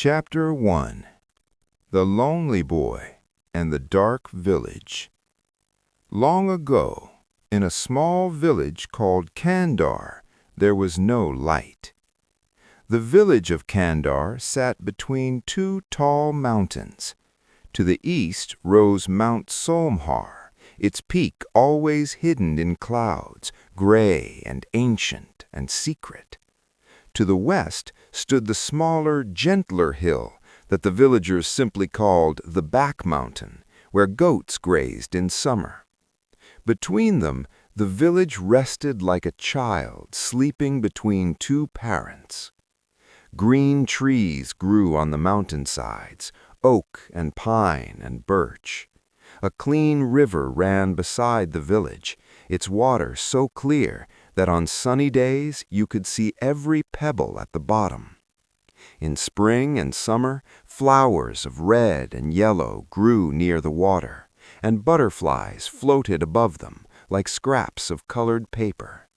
Chapter 1. The Lonely Boy and the Dark Village. Long ago, in a small village called Kandar, there was no light. The village of Kandar sat between two tall mountains. To the east rose Mount Solmhar, its peak always hidden in clouds, gray and ancient and secret. To the west stood the smaller, gentler hill that the villagers simply called the Back Mountain, where goats grazed in summer. Between them, the village rested like a child sleeping between two parents. Green trees grew on the mountainsides, oak and pine and birch. A clean river ran beside the village, its water so clear that on sunny days you could see every pebble at the bottom. In spring and summer, flowers of red and yellow grew near the water, and butterflies floated above them like scraps of colored paper.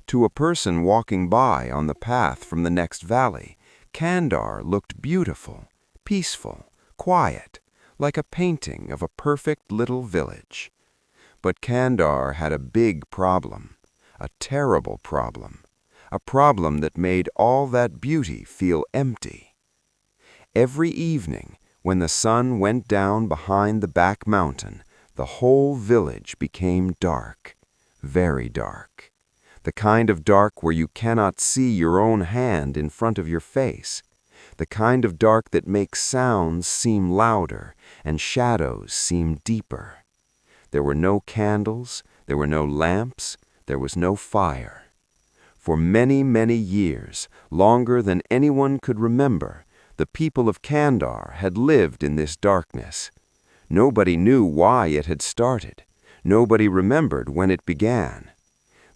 To a person walking by on the path from the next valley, Kandar looked beautiful, peaceful, quiet, like a painting of a perfect little village. But Kandar had a big problem, a terrible problem, a problem that made all that beauty feel empty. Every evening, when the sun went down behind the back mountain, the whole village became dark, very dark. The kind of dark where you cannot see your own hand in front of your face. The kind of dark that makes sounds seem louder and shadows seem deeper. There were no candles, there were no lamps, there was no fire. For many, many years, longer than anyone could remember, the people of Kandar had lived in this darkness. Nobody knew why it had started. Nobody remembered when it began.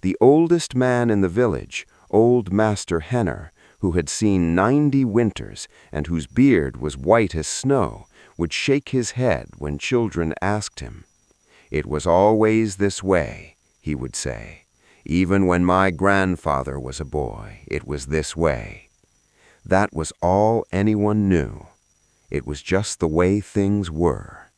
The oldest man in the village, old Master Henner, who had seen 90 winters and whose beard was white as snow, would shake his head when children asked him. "It was always this way," he would say. "Even when my grandfather was a boy, it was this way." That was all anyone knew. It was just the way things were.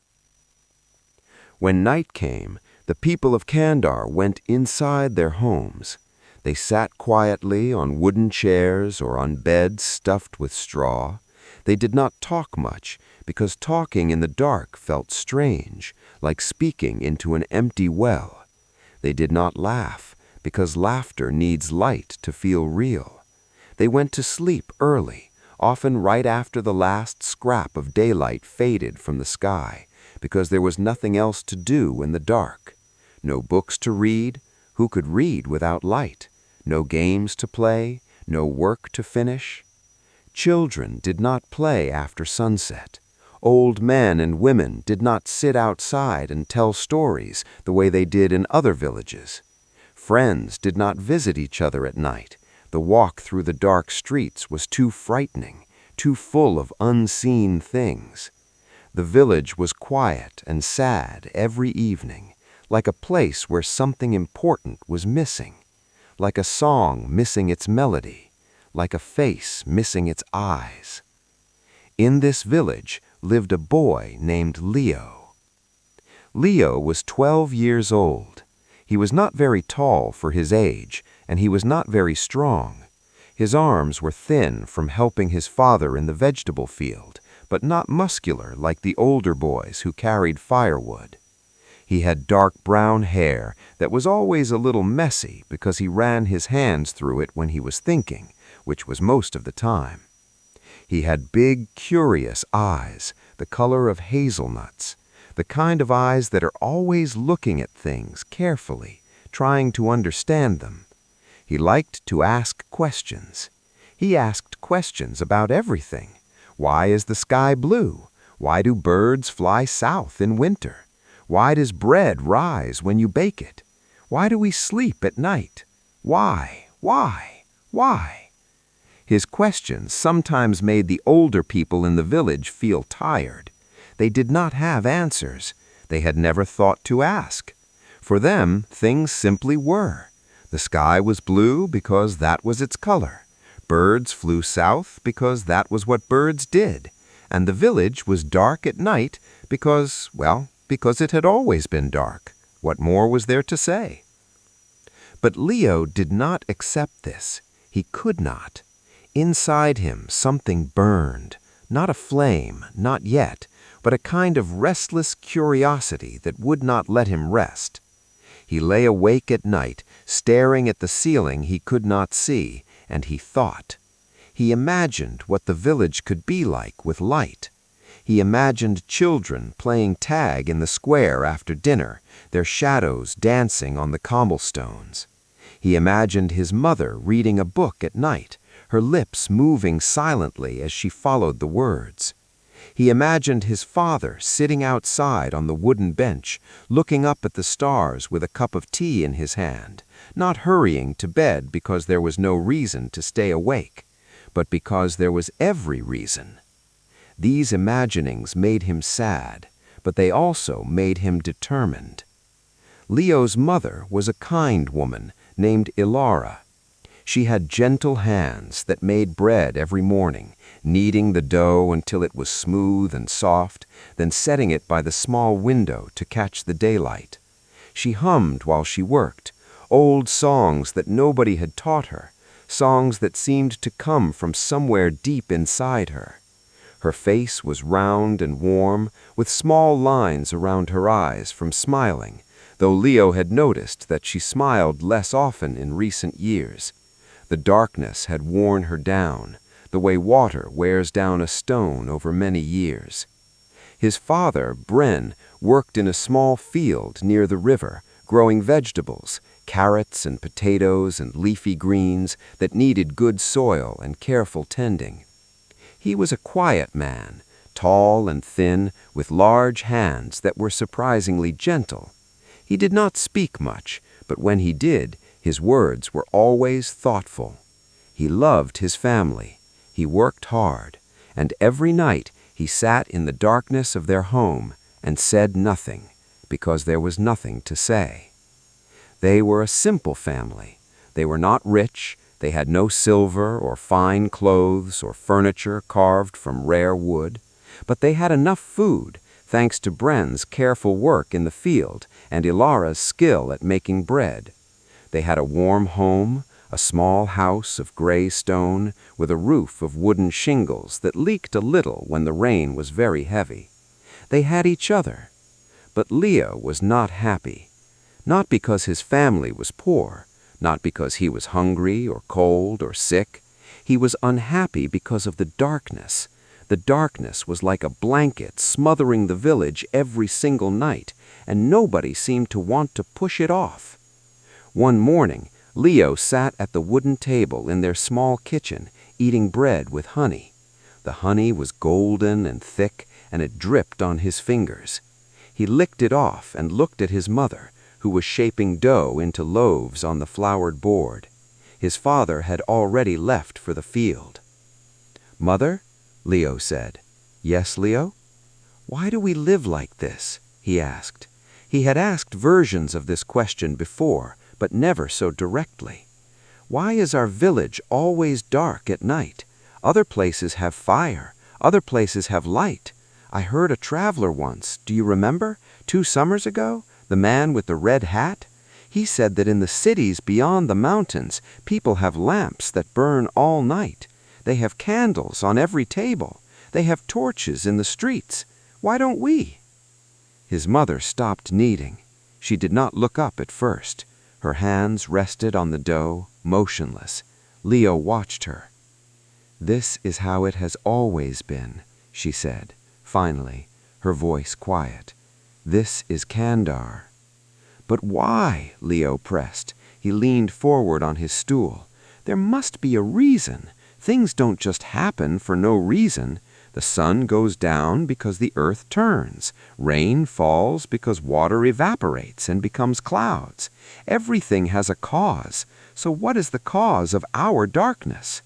When night came, the people of Kandar went inside their homes. They sat quietly on wooden chairs or on beds stuffed with straw. They did not talk much, because talking in the dark felt strange, like speaking into an empty well. They did not laugh, because laughter needs light to feel real. They went to sleep early, often right after the last scrap of daylight faded from the sky, because there was nothing else to do in the dark. No books to read. Who could read without light? No games to play, no work to finish. Children did not play after sunset. Old men and women did not sit outside and tell stories the way they did in other villages. Friends did not visit each other at night. The walk through the dark streets was too frightening, too full of unseen things. The village was quiet and sad every evening, like a place where something important was missing, like a song missing its melody, like a face missing its eyes. In this village lived a boy named Leo. Leo was 12 years old. He was not very tall for his age, and he was not very strong. His arms were thin from helping his father in the vegetable field, but not muscular like the older boys who carried firewood. He had dark brown hair that was always a little messy because he ran his hands through it when he was thinking, which was most of the time. He had big, curious eyes, the color of hazelnuts, the kind of eyes that are always looking at things carefully, trying to understand them. He liked to ask questions. He asked questions about everything. Why is the sky blue? Why do birds fly south in winter? Why does bread rise when you bake it? Why do we sleep at night? Why? His questions sometimes made the older people in the village feel tired. They did not have answers. They had never thought to ask. For them, things simply were. The sky was blue because that was its color. Birds flew south because that was what birds did, and the village was dark at night because it had always been dark. What more was there to say? But Leo did not accept this. He could not. Inside him something burned, not a flame, not yet, but a kind of restless curiosity that would not let him rest. He lay awake at night, staring at the ceiling he could not see, and he thought. He imagined what the village could be like with light. He imagined children playing tag in the square after dinner, their shadows dancing on the cobblestones. He imagined his mother reading a book at night, her lips moving silently as she followed the words. He imagined his father sitting outside on the wooden bench, looking up at the stars with a cup of tea in his hand, not hurrying to bed because there was no reason to stay awake, but because there was every reason. These imaginings made him sad, but they also made him determined. Leo's mother was a kind woman named Ilara. She had gentle hands that made bread every morning, kneading the dough until it was smooth and soft, then setting it by the small window to catch the daylight. She hummed while she worked, old songs that nobody had taught her, songs that seemed to come from somewhere deep inside her. Her face was round and warm, with small lines around her eyes from smiling, though Leo had noticed that she smiled less often in recent years. The darkness had worn her down, the way water wears down a stone over many years. His father, Bren, worked in a small field near the river, growing vegetables, carrots and potatoes and leafy greens that needed good soil and careful tending. He was a quiet man, tall and thin, with large hands that were surprisingly gentle. He did not speak much, but when he did, his words were always thoughtful. He loved his family. He worked hard, and every night he sat in the darkness of their home and said nothing, because there was nothing to say. They were a simple family. They were not rich. They had no silver or fine clothes or furniture carved from rare wood, but they had enough food, thanks to Bren's careful work in the field and Ilara's skill at making bread. They had a warm home, a small house of gray stone with a roof of wooden shingles that leaked a little when the rain was very heavy. They had each other. But Leo was not happy. Not because his family was poor, not because he was hungry or cold or sick. He was unhappy because of the darkness. The darkness was like a blanket smothering the village every single night, and nobody seemed to want to push it off. One morning, Leo sat at the wooden table in their small kitchen, eating bread with honey. The honey was golden and thick, and it dripped on his fingers. He licked it off and looked at his mother, who was shaping dough into loaves on the floured board. His father had already left for the field. "Mother?" Leo said. "Yes, Leo?" "Why do we live like this?" he asked. He had asked versions of this question before, but never so directly. Why is our village always dark at night? Other places have fire. Other places have light. I heard a traveler once, do you remember? 2 summers ago? The man with the red hat? He said that in the cities beyond the mountains, people have lamps that burn all night. They have candles on every table. They have torches in the streets. Why don't we?" His mother stopped kneading. She did not look up at first. Her hands rested on the dough, motionless. Leo watched her. "This is how it has always been," she said, finally, her voice quiet. "This is Kandar." "But why?" Leo pressed. He leaned forward on his stool. "There must be a reason. Things don't just happen for no reason. The sun goes down because the earth turns. Rain falls because water evaporates and becomes clouds. Everything has a cause. So what is the cause of our darkness?"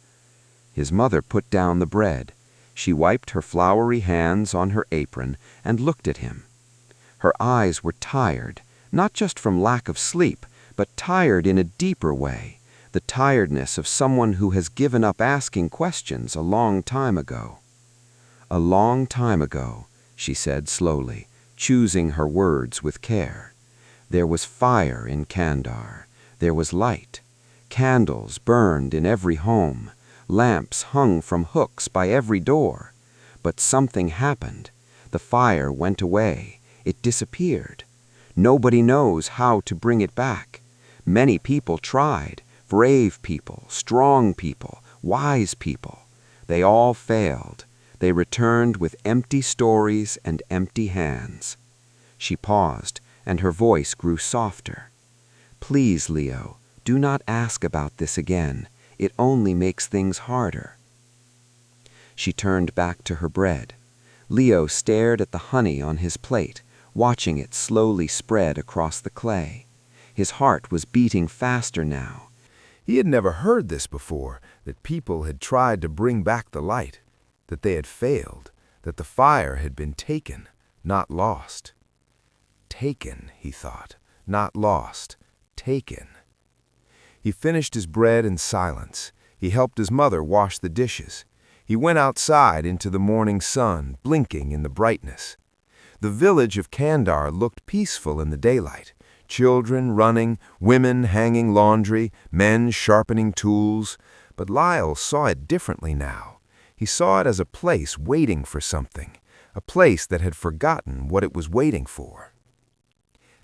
His mother put down the bread. She wiped her floury hands on her apron and looked at him. Her eyes were tired, not just from lack of sleep, but tired in a deeper way, the the tiredness of someone who has given up asking questions a long time ago. "A long time ago," she said slowly, choosing her words with care. "There was fire in Kandar. There was light. Candles burned in every home. Lamps hung from hooks by every door. But something happened. The fire went away. It disappeared. Nobody knows how to bring it back. Many people tried, brave people, strong people, wise people. They all failed. They returned with empty stories and empty hands." She paused, and her voice grew softer. "Please, Leo, do not ask about this again. It only makes things harder." She turned back to her bread. Leo stared at the honey on his plate, watching it slowly spread across the clay. His heart was beating faster now. He had never heard this before, that people had tried to bring back the light, that they had failed, that the fire had been taken, not lost. Taken, he thought, not lost, taken. He finished his bread in silence. He helped his mother wash the dishes. He went outside into the morning sun, blinking in the brightness. The village of Kandar looked peaceful in the daylight. Children running, women hanging laundry, men sharpening tools. But Lyle saw it differently now. He saw it as a place waiting for something, a place that had forgotten what it was waiting for.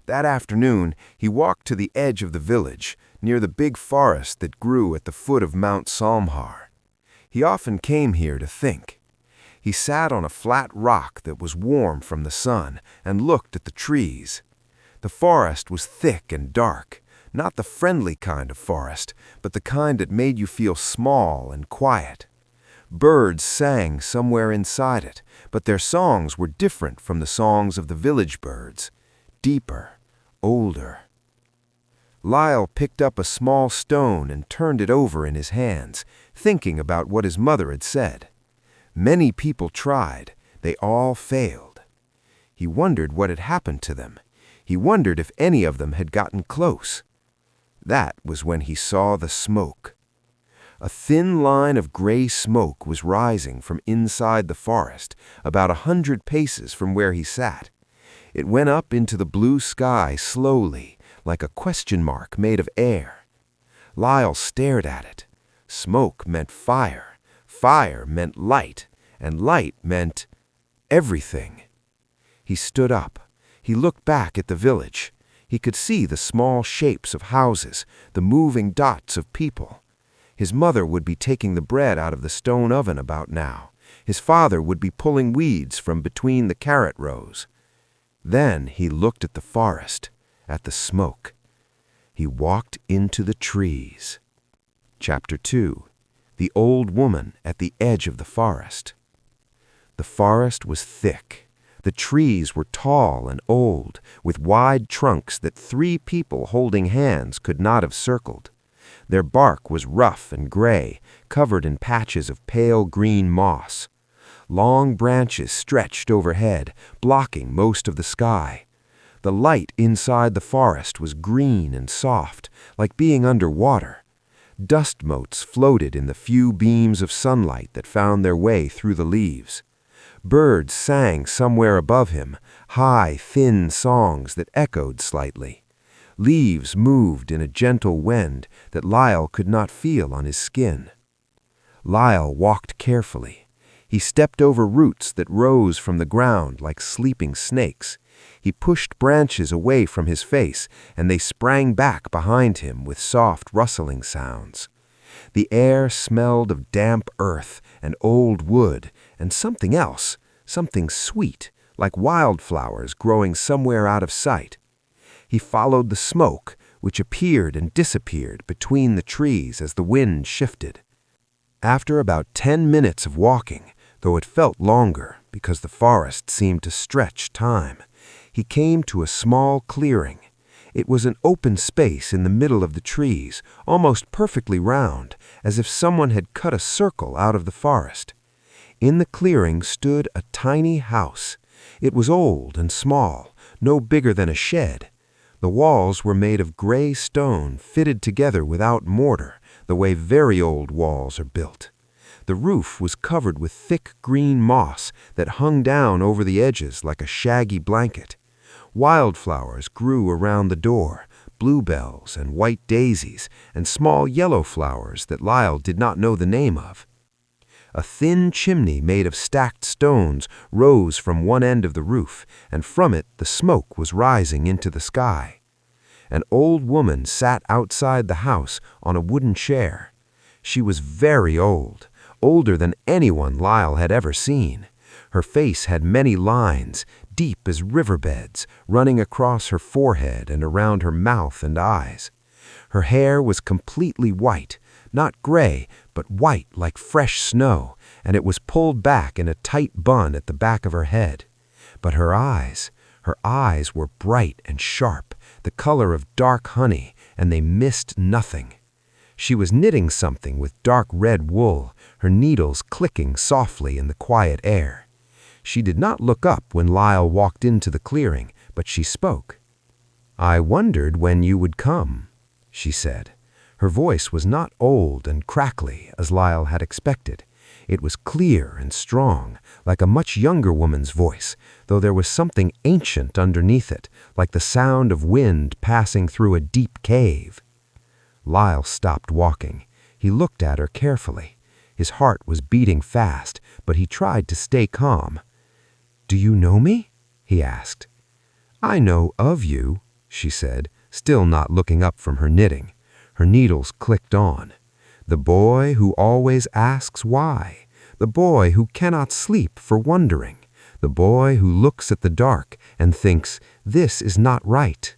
That afternoon, he walked to the edge of the village, near the big forest that grew at the foot of Mount Salmhar. He often came here to think. He sat on a flat rock that was warm from the sun and looked at the trees. The forest was thick and dark, not the friendly kind of forest, but the kind that made you feel small and quiet. Birds sang somewhere inside it, but their songs were different from the songs of the village birds, deeper, older. Lyle picked up a small stone and turned it over in his hands, thinking about what his mother had said. Many people tried. They all failed. He wondered what had happened to them. He wondered if any of them had gotten close. That was when he saw the smoke. A thin line of gray smoke was rising from inside the forest, about 100 paces from where he sat. It went up into the blue sky slowly, like a question mark made of air. Lyle stared at it. Smoke meant fire. Fire meant light, and light meant everything. He stood up. He looked back at the village. He could see the small shapes of houses, the moving dots of people. His mother would be taking the bread out of the stone oven about now. His father would be pulling weeds from between the carrot rows. Then he looked at the forest, at the smoke. He walked into the trees. Chapter 2. The Old Woman at the Edge of the Forest. The forest was thick. The trees were tall and old, with wide trunks that 3 people holding hands could not have circled. Their bark was rough and gray, covered in patches of pale green moss. Long branches stretched overhead, blocking most of the sky. The light inside the forest was green and soft, like being under water. Dust motes floated in the few beams of sunlight that found their way through the leaves. Birds sang somewhere above him, high, thin songs that echoed slightly. Leaves moved in a gentle wind that Lyle could not feel on his skin. Lyle walked carefully. He stepped over roots that rose from the ground like sleeping snakes. He pushed branches away from his face, and they sprang back behind him with soft rustling sounds. The air smelled of damp earth and old wood and something else, something sweet, like wildflowers growing somewhere out of sight. He followed the smoke, which appeared and disappeared between the trees as the wind shifted. After about 10 minutes of walking, though it felt longer because the forest seemed to stretch time, he came to a small clearing. It was an open space in the middle of the trees, almost perfectly round, as if someone had cut a circle out of the forest. In the clearing stood a tiny house. It was old and small, no bigger than a shed. The walls were made of gray stone fitted together without mortar, the way very old walls are built. The roof was covered with thick green moss that hung down over the edges like a shaggy blanket. Wildflowers grew around the door, bluebells and white daisies and small yellow flowers that Lyle did not know the name of. A thin chimney made of stacked stones rose from one end of the roof, and from it the smoke was rising into the sky. An old woman sat outside the house on a wooden chair. She was very old, older than anyone Lyle had ever seen. Her face had many lines, deep as riverbeds, running across her forehead and around her mouth and eyes. Her hair was completely white, not gray, but white like fresh snow, and it was pulled back in a tight bun at the back of her head. But her eyes were bright and sharp, the color of dark honey, and they missed nothing. She was knitting something with dark red wool, her needles clicking softly in the quiet air. She did not look up when Lyle walked into the clearing, but she spoke. "I wondered when you would come," she said. Her voice was not old and crackly as Lyle had expected. It was clear and strong, like a much younger woman's voice, though there was something ancient underneath it, like the sound of wind passing through a deep cave. Lyle stopped walking. He looked at her carefully. His heart was beating fast, but he tried to stay calm. "Do you know me?" he asked. "I know of you," she said, still not looking up from her knitting. Her needles clicked on. "The boy who always asks why. The boy who cannot sleep for wondering. The boy who looks at the dark and thinks, this is not right.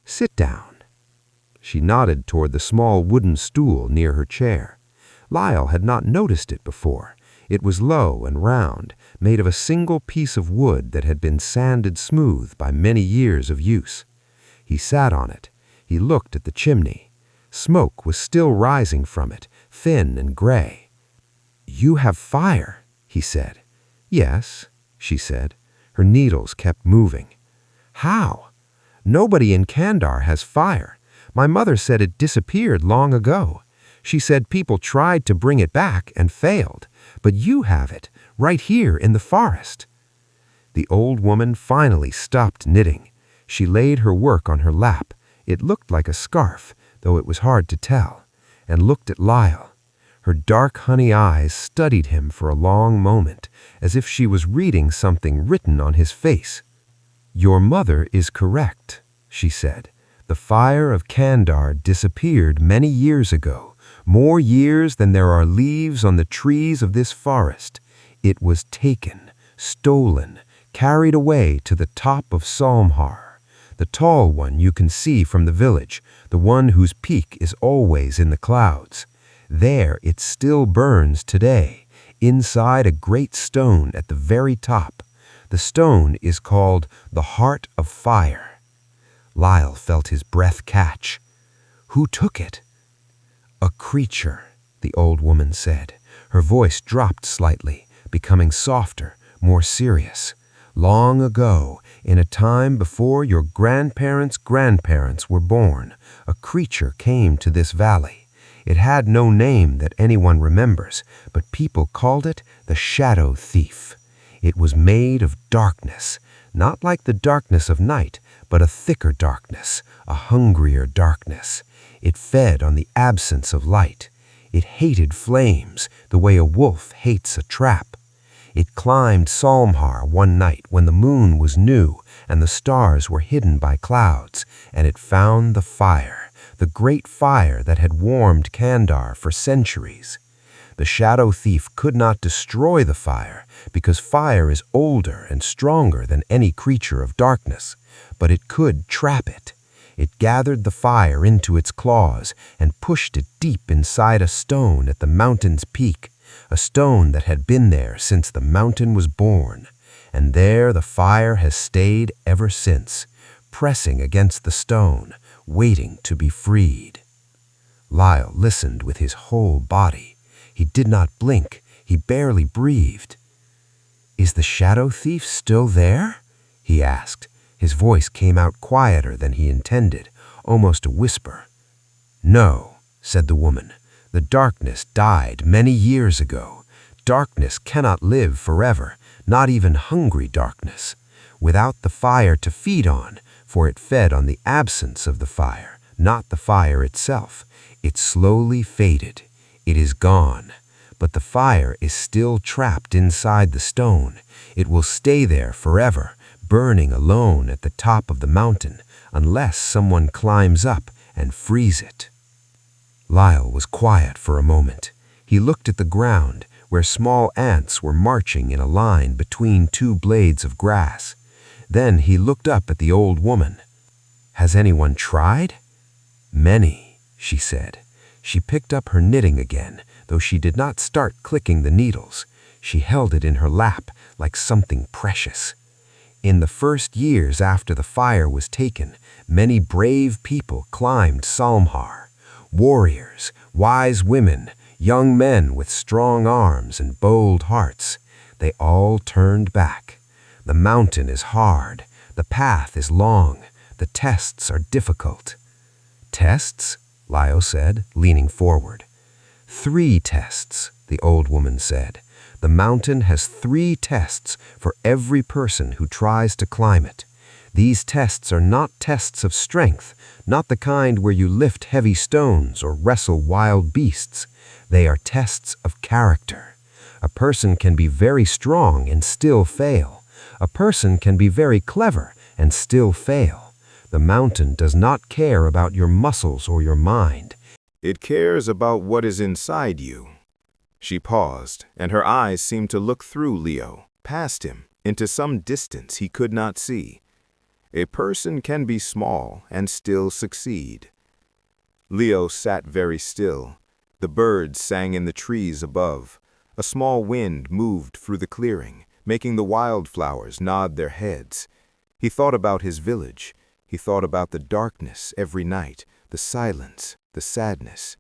Sit down." She nodded toward the small wooden stool near her chair. Lyle had not noticed it before. It was low and round, made of a single piece of wood that had been sanded smooth by many years of use. He sat on it. He looked at the chimney. Smoke was still rising from it, thin and gray. "You have fire," he said. "Yes," she said. Her needles kept moving. "How? Nobody in Kandar has fire. My mother said it disappeared long ago. She said people tried to bring it back and failed, but you have it, right here in the forest." The old woman finally stopped knitting. She laid her work on her lap. It looked like a scarf, though it was hard to tell, and looked at Lyle. Her dark honey eyes studied him for a long moment, as if she was reading something written on his face. "Your mother is correct," she said. "The fire of Kandar disappeared many years ago, more years than there are leaves on the trees of this forest. It was taken, stolen, carried away to the top of Salmhar, the tall one you can see from the village, the one whose peak is always in the clouds. There it still burns today, inside a great stone at the very top. The stone is called the Heart of Fire." Lyle felt his breath catch. "Who took it?" "A creature," the old woman said. Her voice dropped slightly, becoming softer, more serious. "Long ago, in a time before your grandparents' grandparents were born, a creature came to this valley. It had no name that anyone remembers, but people called it the Shadow Thief. It was made of darkness, not like the darkness of night, but a thicker darkness, a hungrier darkness. It fed on the absence of light. It hated flames the way a wolf hates a trap. It climbed Salmhar one night when the moon was new and the stars were hidden by clouds, and it found the fire, the great fire that had warmed Kandar for centuries. The Shadow Thief could not destroy the fire because fire is older and stronger than any creature of darkness, but it could trap it. It gathered the fire into its claws and pushed it deep inside a stone at the mountain's peak, a stone that had been there since the mountain was born. And there the fire has stayed ever since, pressing against the stone, waiting to be freed. Lyle listened with his whole body. He did not blink. He barely breathed. "Is the Shadow Thief still there?" he asked. His voice came out quieter than he intended, almost a whisper. "No," said the woman. The darkness died many years ago. Darkness cannot live forever, not even hungry darkness. Without the fire to feed on, for it fed on the absence of the fire, not the fire itself. It slowly faded. It is gone. But the fire is still trapped inside the stone. It will stay there forever, burning alone at the top of the mountain, unless someone climbs up and frees it. Lyle was quiet for a moment. He looked at the ground, where small ants were marching in a line between two blades of grass. Then he looked up at the old woman. "Has anyone tried?" "Many," she said. She picked up her knitting again, though she did not start clicking the needles. She held it in her lap like something precious. In the first years after the fire was taken, many brave people climbed Salmhar. Warriors, wise women, young men with strong arms and bold hearts. They all turned back. The mountain is hard. The path is long. The tests are difficult. "Tests?" Lyle said, leaning forward. "3 tests," the old woman said. "The mountain has 3 tests for every person who tries to climb it. These tests are not tests of strength, not the kind where you lift heavy stones or wrestle wild beasts. They are tests of character. A person can be very strong and still fail. A person can be very clever and still fail. The mountain does not care about your muscles or your mind. It cares about what is inside you." She paused, and her eyes seemed to look through Leo, past him, into some distance he could not see. A person can be small and still succeed. Leo sat very still. The birds sang in the trees above. A small wind moved through the clearing, making the wildflowers nod their heads. He thought about his village. He thought about the darkness every night, the silence, the sadness.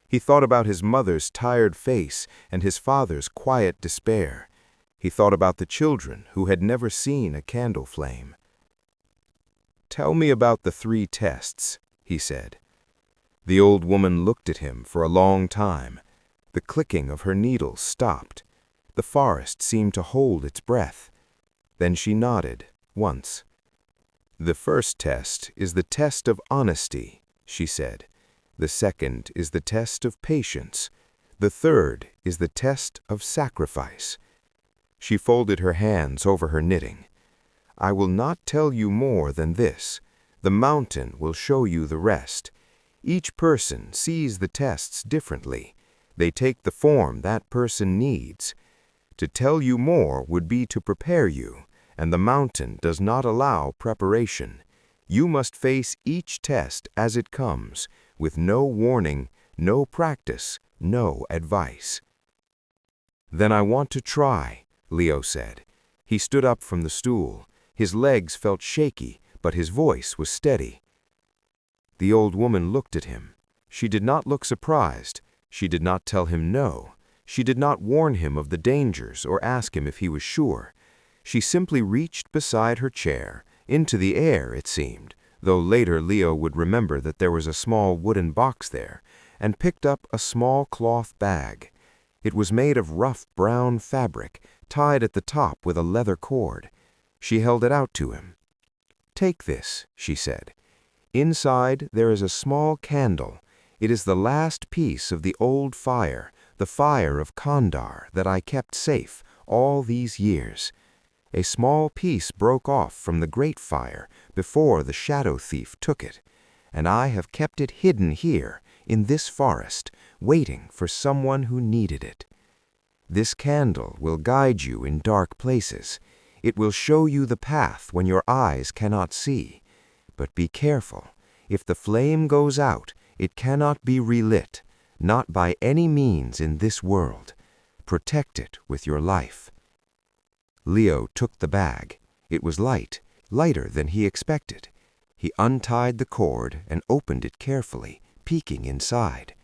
He thought about his mother's tired face and his father's quiet despair. He thought about the children who had never seen a candle flame. "Tell me about the 3 tests," he said. The old woman looked at him for a long time. The clicking of her needles stopped. The forest seemed to hold its breath. Then she nodded, once. "The first test is the test of honesty," she said. "The second is the test of patience. The third is the test of sacrifice." She folded her hands over her knitting. "I will not tell you more than this. The mountain will show you the rest. Each person sees the tests differently. They take the form that person needs. To tell you more would be to prepare you, and the mountain does not allow preparation. You must face each test as it comes, with no warning, no practice, no advice." "Then I want to try," Leo said. He stood up from the stool. His legs felt shaky, but his voice was steady. The old woman looked at him. She did not look surprised. She did not tell him no. She did not warn him of the dangers or ask him if he was sure. She simply reached beside her chair, into the air, it seemed, though later Leo would remember that there was a small wooden box there, and picked up a small cloth bag. It was made of rough brown fabric, tied at the top with a leather cord. She held it out to him. "Take this," she said. "Inside there is a small candle. It is the last piece of the old fire, the fire of Kandar that I kept safe all these years. A small piece broke off from the great fire before the shadow thief took it, and I have kept it hidden here in this forest, waiting for someone who needed it. This candle will guide you in dark places. It will show you the path when your eyes cannot see. But be careful. If the flame goes out, it cannot be relit, not by any means in this world. Protect it with your life." Leo took the bag. It was light, lighter than he expected. He untied the cord and opened it carefully, peeking inside.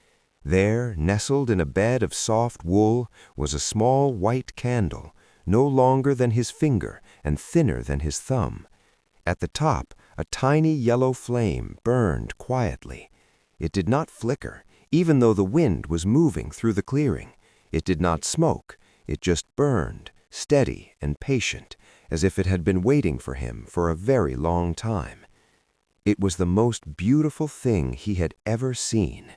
There, nestled in a bed of soft wool, was a small white candle, no longer than his finger and thinner than his thumb. At the top, a tiny yellow flame burned quietly. It did not flicker. Even though the wind was moving through the clearing, it did not smoke, it just burned, steady and patient, as if it had been waiting for him for a very long time. It was the most beautiful thing he had ever seen.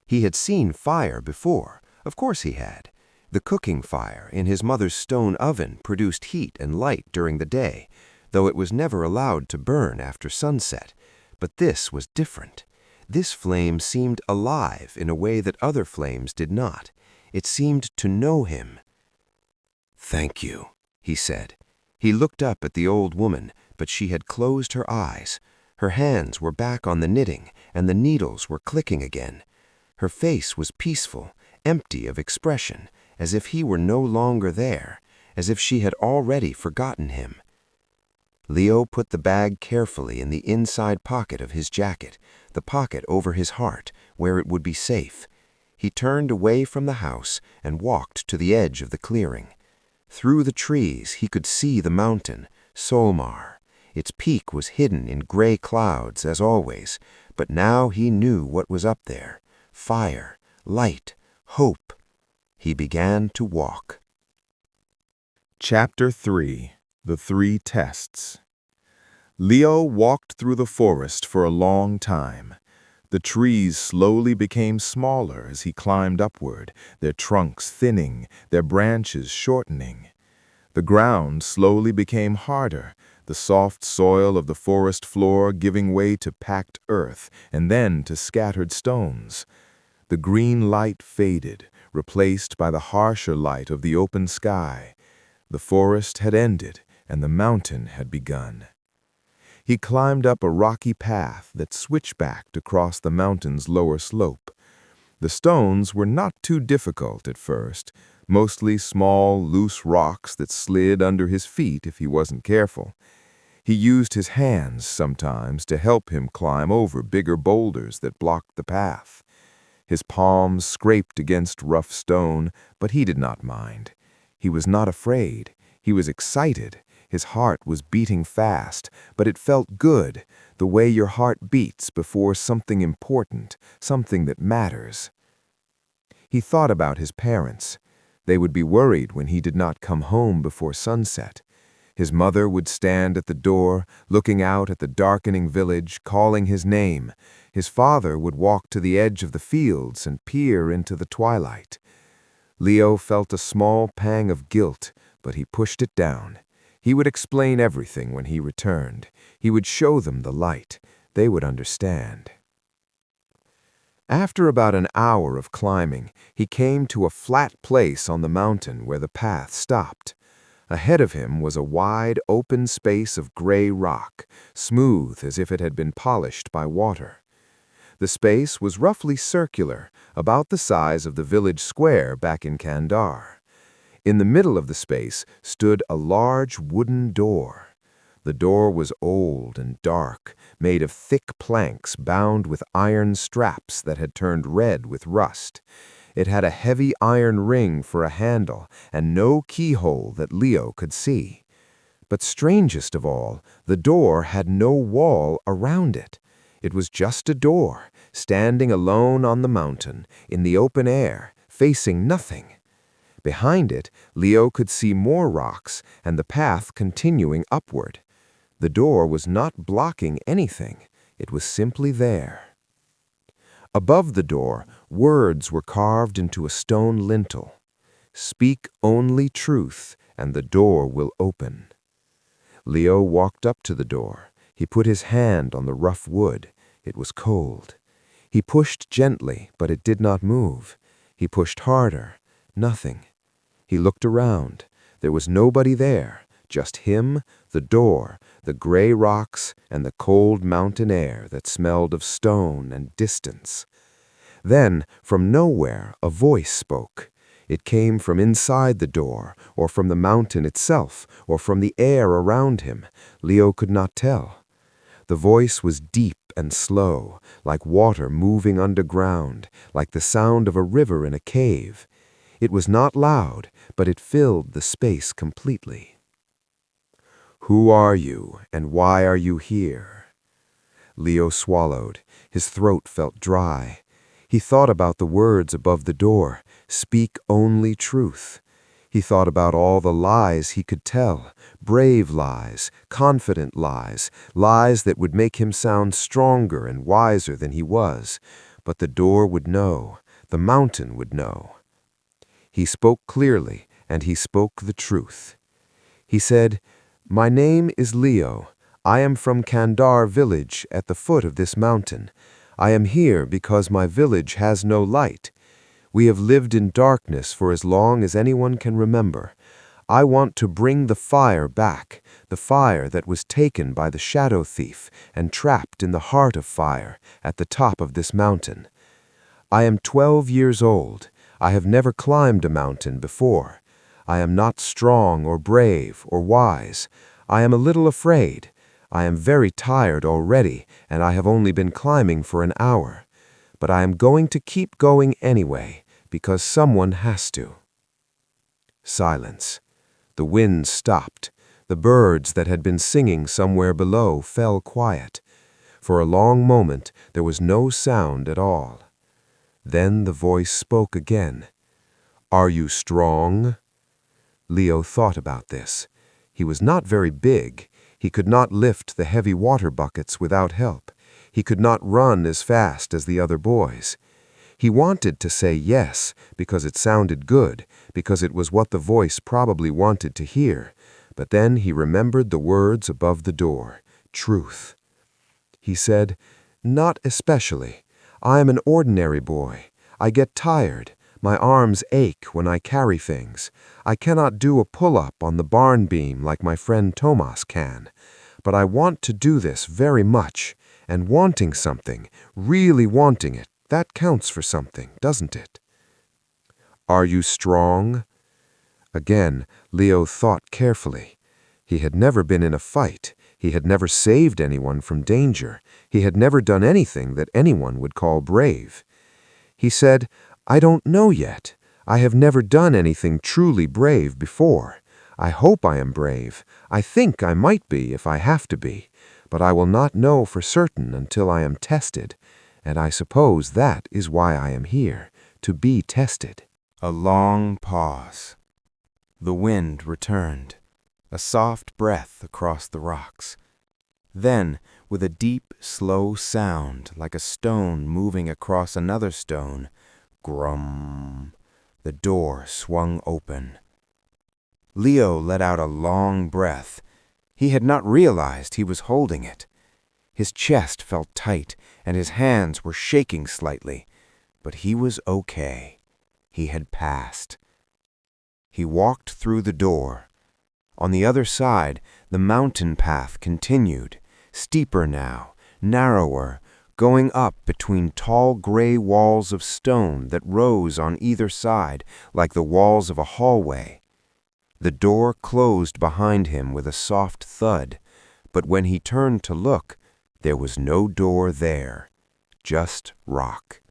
He had seen fire before, of course he had. The cooking fire in his mother's stone oven produced heat and light during the day, though it was never allowed to burn after sunset. But this was different. This flame seemed alive in a way that other flames did not. It seemed to know him. "Thank you," he said. He looked up at the old woman, but she had closed her eyes. Her hands were back on the knitting, and the needles were clicking again. Her face was peaceful, empty of expression, as if he were no longer there, as if she had already forgotten him. Leo put the bag carefully in the inside pocket of his jacket, the pocket over his heart, where it would be safe. He turned away from the house and walked to the edge of the clearing. Through the trees he could see the mountain, Solmar. Its peak was hidden in gray clouds, as always, but now he knew what was up there. Fire, light, hope. He began to walk. Chapter 3. The Three Tests. Leo walked through the forest for a long time. The trees slowly became smaller as he climbed upward, their trunks thinning, their branches shortening. The ground slowly became harder, the soft soil of the forest floor giving way to packed earth and then to scattered stones. The green light faded, replaced by the harsher light of the open sky. The forest had ended, and the mountain had begun. He climbed up a rocky path that switchbacked across the mountain's lower slope. The stones were not too difficult at first, mostly small, loose rocks that slid under his feet if he wasn't careful. He used his hands sometimes to help him climb over bigger boulders that blocked the path. His palms scraped against rough stone, but he did not mind. He was not afraid. He was excited. His heart was beating fast, but it felt good, the way your heart beats before something important, something that matters. He thought about his parents. They would be worried when he did not come home before sunset. His mother would stand at the door, looking out at the darkening village, calling his name. His father would walk to the edge of the fields and peer into the twilight. Leo felt a small pang of guilt, but he pushed it down. He would explain everything when he returned. He would show them the light. They would understand. After about an hour of climbing, he came to a flat place on the mountain where the path stopped. Ahead of him was a wide, open space of gray rock, smooth as if it had been polished by water. The space was roughly circular, about the size of the village square back in Kandar. In the middle of the space stood a large wooden door. The door was old and dark, made of thick planks bound with iron straps that had turned red with rust. It had a heavy iron ring for a handle and no keyhole that Leo could see. But strangest of all, the door had no wall around it. It was just a door, standing alone on the mountain, in the open air, facing nothing. Behind it, Leo could see more rocks and the path continuing upward. The door was not blocking anything. It was simply there. Above the door, words were carved into a stone lintel. "Speak only truth, and the door will open." Leo walked up to the door. He put his hand on the rough wood. It was cold. He pushed gently, but it did not move. He pushed harder. Nothing. He looked around. There was nobody there, just him, the door, the gray rocks, and the cold mountain air that smelled of stone and distance. Then, from nowhere, a voice spoke. It came from inside the door, or from the mountain itself, or from the air around him. Leo could not tell. The voice was deep and slow, like water moving underground, like the sound of a river in a cave. It was not loud, but it filled the space completely. "Who are you, and why are you here?" Leo swallowed. His throat felt dry. He thought about the words above the door, "Speak only truth." He thought about all the lies he could tell, brave lies, confident lies, lies that would make him sound stronger and wiser than he was. But the door would know, the mountain would know. He spoke clearly, and he spoke the truth. He said, "My name is Leo. I am from Kandar village at the foot of this mountain. I am here because my village has no light. We have lived in darkness for as long as anyone can remember. I want to bring the fire back, the fire that was taken by the shadow thief and trapped in the heart of fire at the top of this mountain. I am 12 years old. I have never climbed a mountain before. I am not strong or brave or wise. I am a little afraid. I am very tired already, and I have only been climbing for an hour. But I am going to keep going anyway, because someone has to." Silence. The wind stopped. The birds that had been singing somewhere below fell quiet. For a long moment there was no sound at all. Then the voice spoke again. "Are you strong?" Leo thought about this. He was not very big. He could not lift the heavy water buckets without help. He could not run as fast as the other boys. He wanted to say yes, because it sounded good, because it was what the voice probably wanted to hear. But then he remembered the words above the door, truth. He said, "Not especially. I am an ordinary boy. I get tired. My arms ache when I carry things. I cannot do a pull-up on the barn beam like my friend Tomas can. But I want to do this very much, and wanting something, really wanting it, that counts for something, doesn't it?" "Are you strong?" Again, Leo thought carefully. He had never been in a fight. He had never saved anyone from danger. He had never done anything that anyone would call brave. He said, "I don't know yet. I have never done anything truly brave before. I hope I am brave. I think I might be if I have to be. But I will not know for certain until I am tested. And I suppose that is why I am here, to be tested." A long pause. The wind returned, a soft breath across the rocks. Then, with a deep, slow sound, like a stone moving across another stone, grum, the door swung open. Leo let out a long breath. He had not realized he was holding it. His chest felt tight, and his hands were shaking slightly. But he was okay. He had passed. He walked through the door. On the other side, the mountain path continued, steeper now, narrower, going up between tall gray walls of stone that rose on either side like the walls of a hallway. The door closed behind him with a soft thud, but when he turned to look, there was no door there, just rock.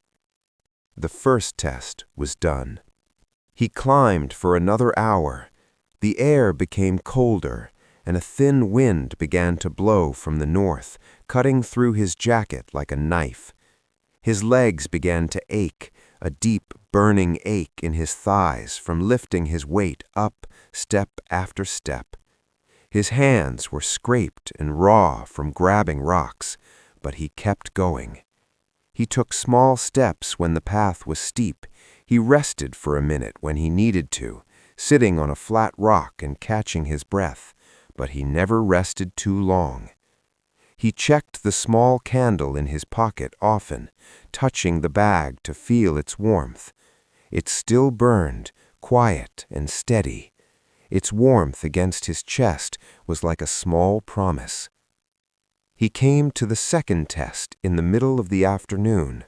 The first test was done. He climbed for another hour. The air became colder, and a thin wind began to blow from the north, cutting through his jacket like a knife. His legs began to ache, a deep, burning ache in his thighs from lifting his weight up step after step. His hands were scraped and raw from grabbing rocks, but he kept going. He took small steps when the path was steep. He rested for a minute when he needed to, sitting on a flat rock and catching his breath, but he never rested too long. He checked the small candle in his pocket often, touching the bag to feel its warmth. It still burned, quiet and steady. Its warmth against his chest was like a small promise. He came to the second test in the middle of the afternoon.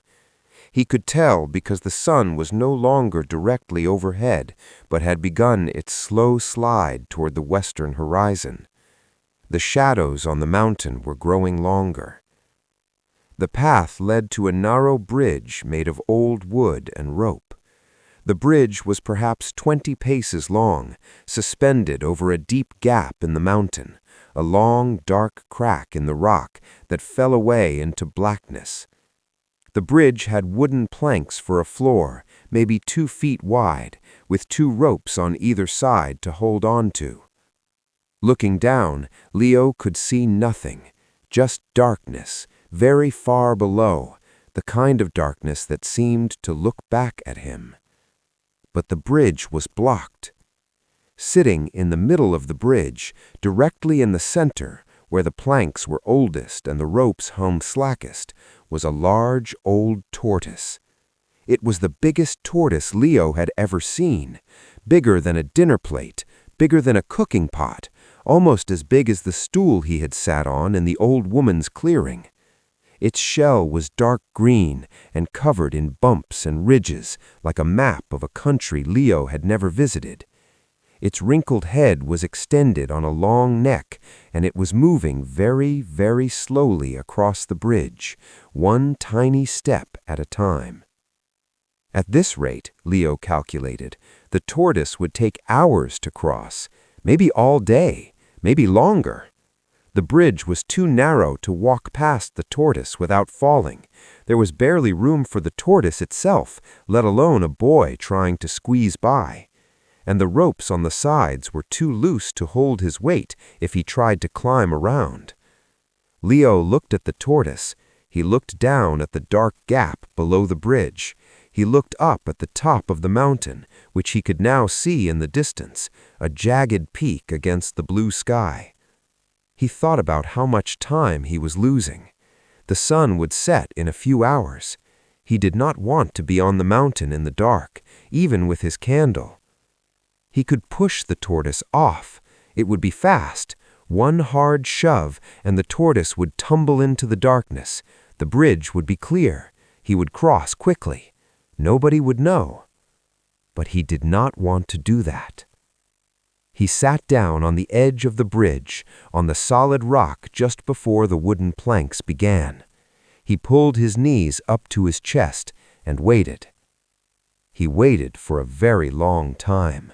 He could tell because the sun was no longer directly overhead, but had begun its slow slide toward the western horizon. The shadows on the mountain were growing longer. The path led to a narrow bridge made of old wood and rope. The bridge was perhaps 20 paces long, suspended over a deep gap in the mountain, a long, dark crack in the rock that fell away into blackness. The bridge had wooden planks for a floor, maybe 2 feet wide, with 2 ropes on either side to hold on to. Looking down, Leo could see nothing, just darkness, very far below, the kind of darkness that seemed to look back at him. But the bridge was blocked. Sitting in the middle of the bridge, directly in the center, where the planks were oldest and the ropes hung slackest, was a large old tortoise. It was the biggest tortoise Leo had ever seen, bigger than a dinner plate, bigger than a cooking pot, almost as big as the stool he had sat on in the old woman's clearing. Its shell was dark green and covered in bumps and ridges, like a map of a country Leo had never visited. Its wrinkled head was extended on a long neck, and it was moving very, very slowly across the bridge, one tiny step at a time. At this rate, Leo calculated, the tortoise would take hours to cross, maybe all day, maybe longer. The bridge was too narrow to walk past the tortoise without falling. There was barely room for the tortoise itself, let alone a boy trying to squeeze by. And the ropes on the sides were too loose to hold his weight if he tried to climb around. Leo looked at the tortoise. He looked down at the dark gap below the bridge. He looked up at the top of the mountain, which he could now see in the distance, a jagged peak against the blue sky. He thought about how much time he was losing. The sun would set in a few hours. He did not want to be on the mountain in the dark, even with his candle. He could push the tortoise off. It would be fast. One hard shove, and the tortoise would tumble into the darkness. The bridge would be clear. He would cross quickly. Nobody would know. But he did not want to do that. He sat down on the edge of the bridge, on the solid rock just before the wooden planks began. He pulled his knees up to his chest and waited. He waited for a very long time.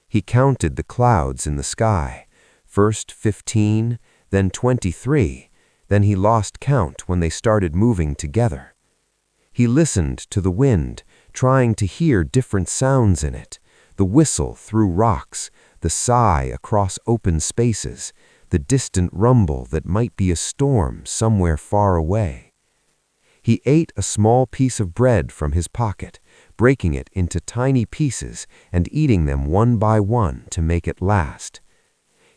He counted the clouds in the sky, first 15, then 23, then he lost count when they started moving together. He listened to the wind, trying to hear different sounds in it, the whistle through rocks, the sigh across open spaces, the distant rumble that might be a storm somewhere far away. He ate a small piece of bread from his pocket, breaking it into tiny pieces and eating them one by one to make it last.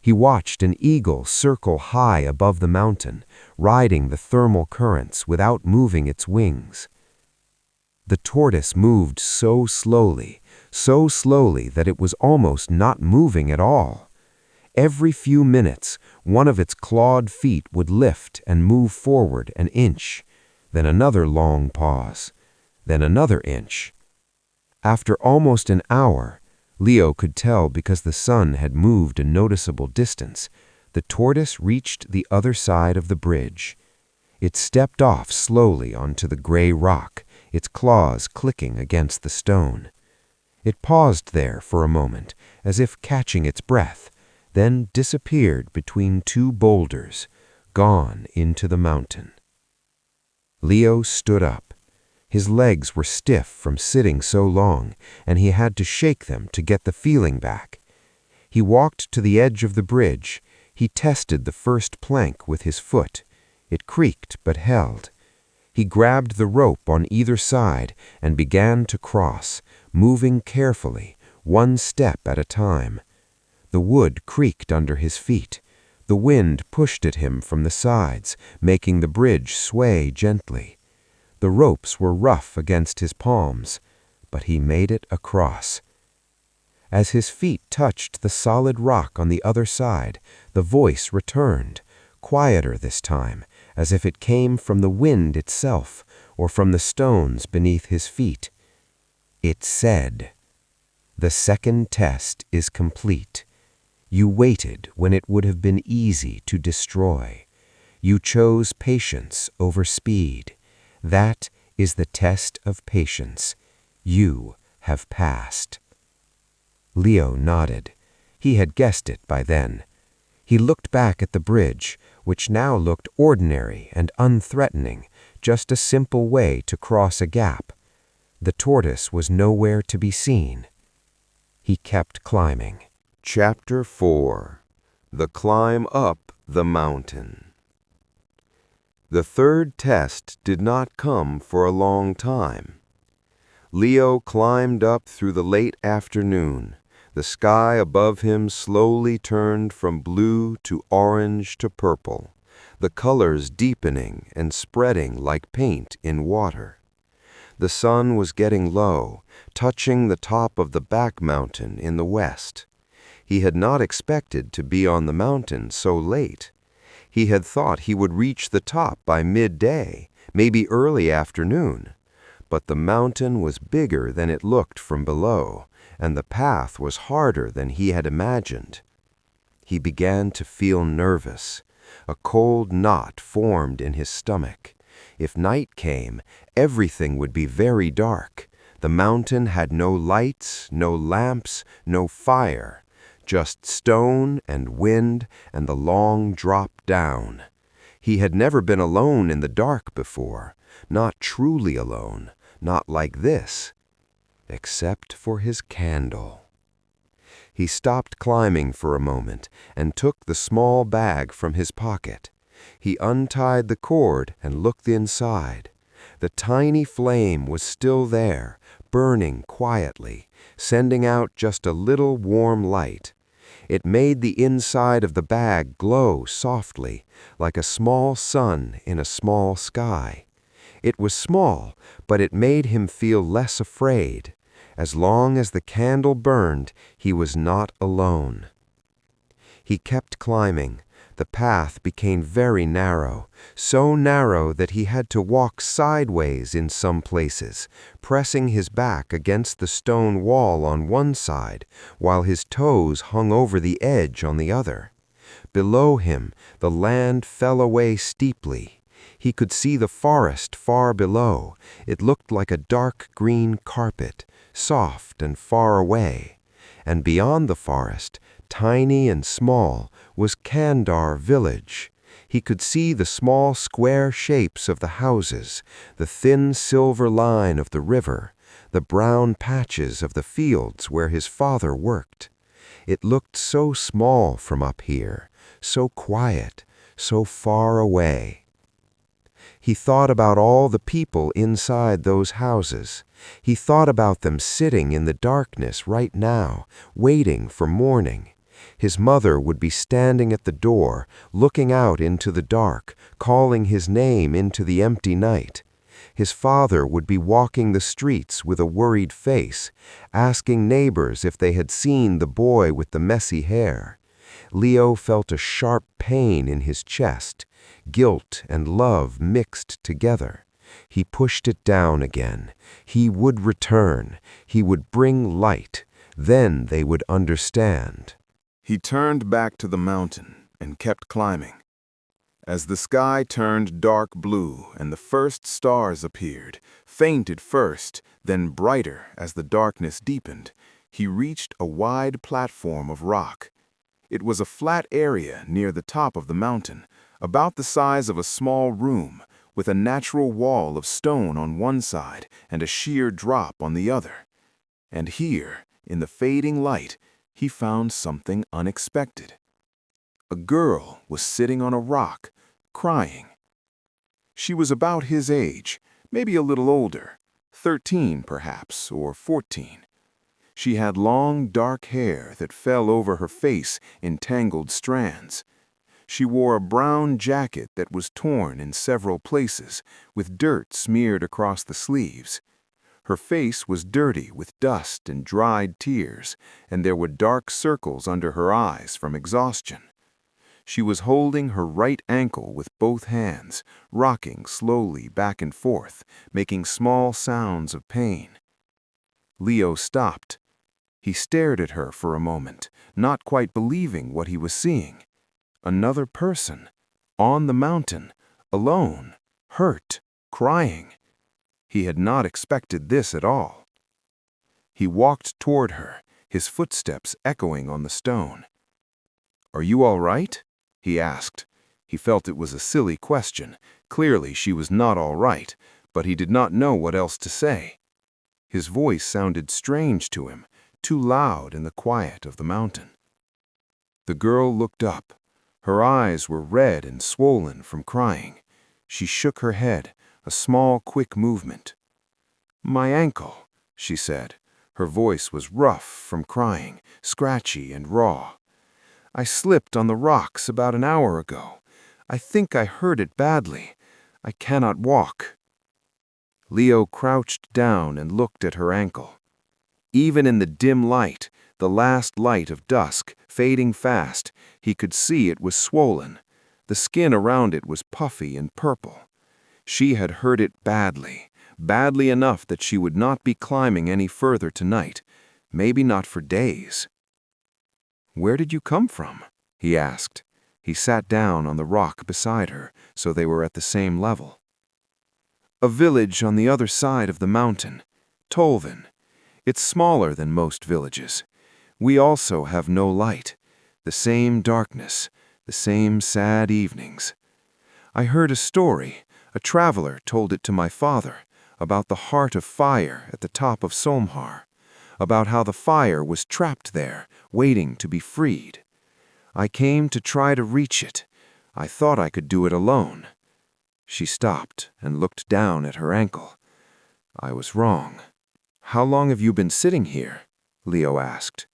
He watched an eagle circle high above the mountain, riding the thermal currents without moving its wings. The tortoise moved so slowly that it was almost not moving at all. Every few minutes, one of its clawed feet would lift and move forward an inch, then another long pause, then another inch. After almost an hour, Leo could tell because the sun had moved a noticeable distance, the tortoise reached the other side of the bridge. It stepped off slowly onto the gray rock, its claws clicking against the stone. It paused there for a moment, as if catching its breath, then disappeared between 2 boulders, gone into the mountain. Leo stood up. His legs were stiff from sitting so long, and he had to shake them to get the feeling back. He walked to the edge of the bridge. He tested the first plank with his foot. It creaked but held. He grabbed the rope on either side and began to cross, moving carefully, one step at a time. The wood creaked under his feet. The wind pushed at him from the sides, making the bridge sway gently. The ropes were rough against his palms, but he made it across. As his feet touched the solid rock on the other side, the voice returned, quieter this time, as if it came from the wind itself or from the stones beneath his feet. It said, "The second test is complete. You waited when it would have been easy to destroy. You chose patience over speed. That is the test of patience. You have passed." Leo nodded. He had guessed it by then. He looked back at the bridge, which now looked ordinary and unthreatening, just a simple way to cross a gap. The tortoise was nowhere to be seen. He kept climbing. Chapter 4. The Climb Up the Mountain. The third test did not come for a long time. Leo climbed up through the late afternoon. The sky above him slowly turned from blue to orange to purple, the colors deepening and spreading like paint in water. The sun was getting low, touching the top of the back mountain in the west. He had not expected to be on the mountain so late. He had thought he would reach the top by midday, maybe early afternoon. But the mountain was bigger than it looked from below, and the path was harder than he had imagined. He began to feel nervous. A cold knot formed in his stomach. If night came, everything would be very dark. The mountain had no lights, no lamps, no fire, just stone and wind and the long drop down. He had never been alone in the dark before, not truly alone, not like this, except for his candle. He stopped climbing for a moment and took the small bag from his pocket. He untied the cord and looked inside. The tiny flame was still there, burning quietly, sending out just a little warm light. It made the inside of the bag glow softly, like a small sun in a small sky. It was small, but it made him feel less afraid. As long as the candle burned, he was not alone. He kept climbing. The path became very narrow, so narrow that he had to walk sideways in some places, pressing his back against the stone wall on one side, while his toes hung over the edge on the other. Below him, the land fell away steeply. He could see the forest far below. It looked like a dark green carpet, soft and far away. And beyond the forest, tiny and small, was Kandar village. He could see the small square shapes of the houses, the thin silver line of the river, the brown patches of the fields where his father worked. It looked so small from up here, so quiet, so far away. He thought about all the people inside those houses. He thought about them sitting in the darkness right now, waiting for morning. His mother would be standing at the door, looking out into the dark, calling his name into the empty night. His father would be walking the streets with a worried face, asking neighbors if they had seen the boy with the messy hair. Leo felt a sharp pain in his chest. Guilt and love mixed together. He pushed it down again. He would return. He would bring light. Then they would understand. He turned back to the mountain and kept climbing. As the sky turned dark blue and the first stars appeared, faint at first, then brighter as the darkness deepened, he reached a wide platform of rock. It was a flat area near the top of the mountain, about the size of a small room, with a natural wall of stone on one side and a sheer drop on the other. And here, in the fading light, he found something unexpected. A girl was sitting on a rock, crying. She was about his age, maybe a little older, 13 perhaps, or 14. She had long, dark hair that fell over her face in tangled strands. She wore a brown jacket that was torn in several places, with dirt smeared across the sleeves. Her face was dirty with dust and dried tears, and there were dark circles under her eyes from exhaustion. She was holding her right ankle with both hands, rocking slowly back and forth, making small sounds of pain. Leo stopped. He stared at her for a moment, not quite believing what he was seeing. Another person, on the mountain, alone, hurt, crying. He had not expected this at all. He walked toward her, his footsteps echoing on the stone. "Are you all right?" he asked. He felt it was a silly question. Clearly she was not all right, but he did not know what else to say. His voice sounded strange to him, too loud in the quiet of the mountain. The girl looked up. Her eyes were red and swollen from crying. She shook her head, a small, quick movement. "My ankle," she said. Her voice was rough from crying, scratchy and raw. "I slipped on the rocks about an hour ago. I think I hurt it badly. I cannot walk." Leo crouched down and looked at her ankle. Even in the dim light, the last light of dusk, fading fast, he could see it was swollen. The skin around it was puffy and purple. She had hurt it badly, badly enough that she would not be climbing any further tonight, maybe not for days. "Where did you come from?" he asked. He sat down on the rock beside her, so they were at the same level. "A village on the other side of the mountain, Tolvin. It's smaller than most villages. We also have no light, the same darkness, the same sad evenings. I heard a story, a traveler told it to my father, about the heart of fire at the top of Somhar, about how the fire was trapped there, waiting to be freed. I came to try to reach it. I thought I could do it alone." She stopped and looked down at her ankle. "I was wrong." "How long have you been sitting here?" Leo asked.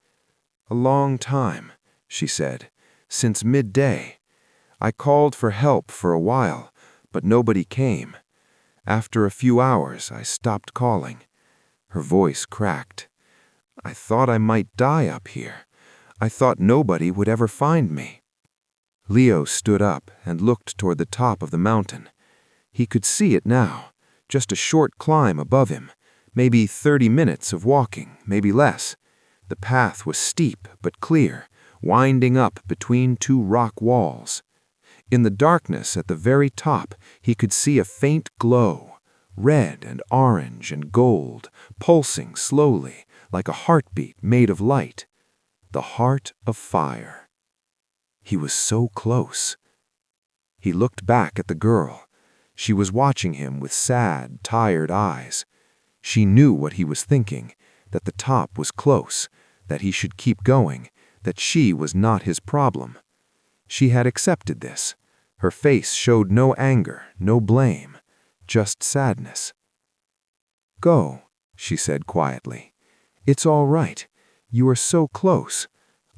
"A long time," she said, "since midday. I called for help for a while, but nobody came. After a few hours, I stopped calling." Her voice cracked. "I thought I might die up here. I thought nobody would ever find me." Leo stood up and looked toward the top of the mountain. He could see it now, just a short climb above him, maybe 30 minutes of walking, maybe less. The path was steep but clear, winding up between two rock walls. In the darkness at the very top, he could see a faint glow, red and orange and gold, pulsing slowly, like a heartbeat made of light. The heart of fire. He was so close. He looked back at the girl. She was watching him with sad, tired eyes. She knew what he was thinking, that the top was close, that he should keep going, that she was not his problem. She had accepted this. Her face showed no anger, no blame, just sadness. "Go," she said quietly. "It's all right. You are so close.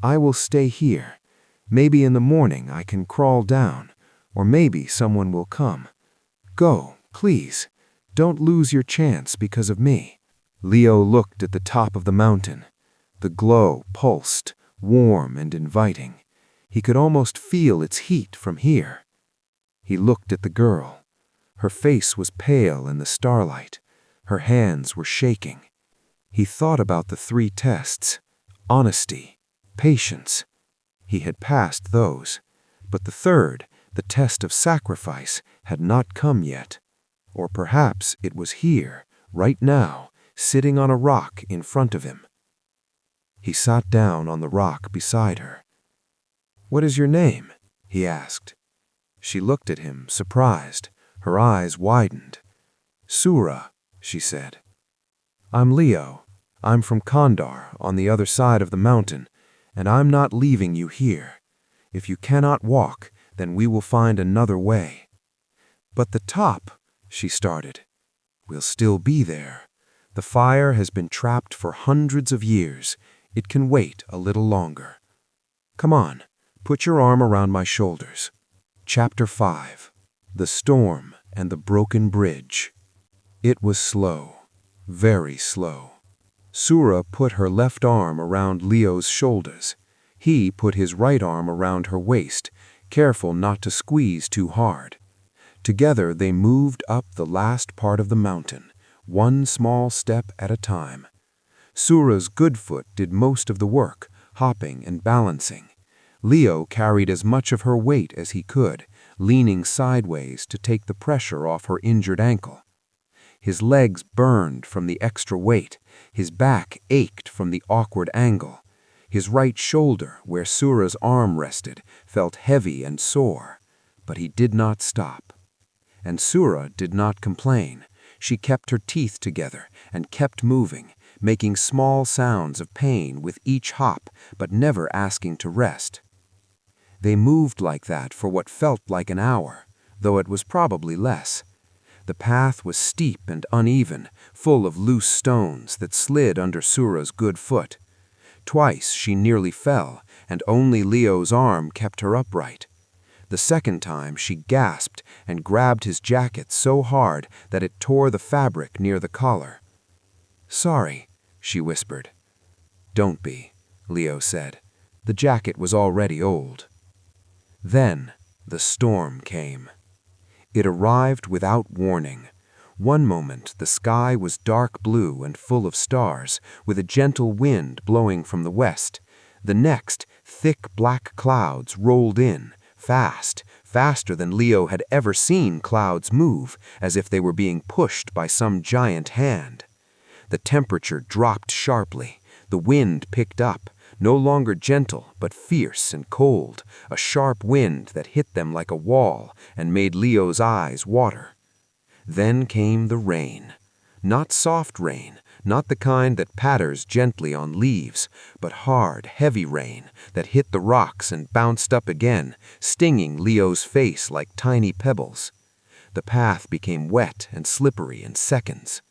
I will stay here. Maybe in the morning I can crawl down, or maybe someone will come. Go, please. Don't lose your chance because of me." Leo looked at the top of the mountain. The glow pulsed, warm and inviting. He could almost feel its heat from here. He looked at the girl. Her face was pale in the starlight. Her hands were shaking. He thought about the 3 tests: honesty, patience. He had passed those. But the third, the test of sacrifice, had not come yet. Or perhaps it was here, right now, sitting on a rock in front of him. He sat down on the rock beside her. "What is your name?" he asked. She looked at him, surprised. Her eyes widened. "Sura," she said. "I'm Leo. I'm from Kandar, on the other side of the mountain, and I'm not leaving you here. If you cannot walk, then we will find another way." "But the top," she started. "Will still be there. The fire has been trapped for hundreds of years. It can wait a little longer. Come on, put your arm around my shoulders." Chapter 5. The Storm and the Broken Bridge. It was slow, very slow. Sura put her left arm around Leo's shoulders. He put his right arm around her waist, careful not to squeeze too hard. Together they moved up the last part of the mountain, one small step at a time. Sura's good foot did most of the work, hopping and balancing. Leo carried as much of her weight as he could, leaning sideways to take the pressure off her injured ankle. His legs burned from the extra weight. His back ached from the awkward angle. His right shoulder, where Sura's arm rested, felt heavy and sore, but he did not stop. And Sura did not complain. She kept her teeth together and kept moving, making small sounds of pain with each hop, but never asking to rest. They moved like that for what felt like an hour, though it was probably less. The path was steep and uneven, full of loose stones that slid under Sura's good foot. Twice she nearly fell, and only Leo's arm kept her upright. The second time she gasped and grabbed his jacket so hard that it tore the fabric near the collar. "Sorry," she whispered. "Don't be," Leo said. The jacket was already old. Then the storm came. It arrived without warning. One moment the sky was dark blue and full of stars, with a gentle wind blowing from the west. The next, thick black clouds rolled in, fast, faster than Leo had ever seen clouds move, as if they were being pushed by some giant hand. The temperature dropped sharply. The wind picked up, no longer gentle, but fierce and cold, a sharp wind that hit them like a wall and made Leo's eyes water. Then came the rain. Not soft rain, not the kind that patters gently on leaves, but hard, heavy rain that hit the rocks and bounced up again, stinging Leo's face like tiny pebbles. The path became wet and slippery in seconds.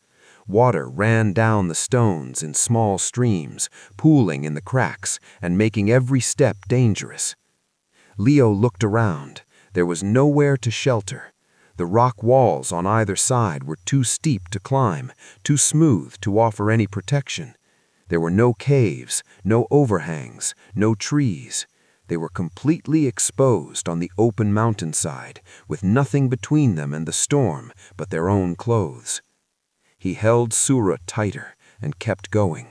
Water ran down the stones in small streams, pooling in the cracks and making every step dangerous. Leo looked around. There was nowhere to shelter. The rock walls on either side were too steep to climb, too smooth to offer any protection. There were no caves, no overhangs, no trees. They were completely exposed on the open mountainside, with nothing between them and the storm but their own clothes. He held Sura tighter and kept going.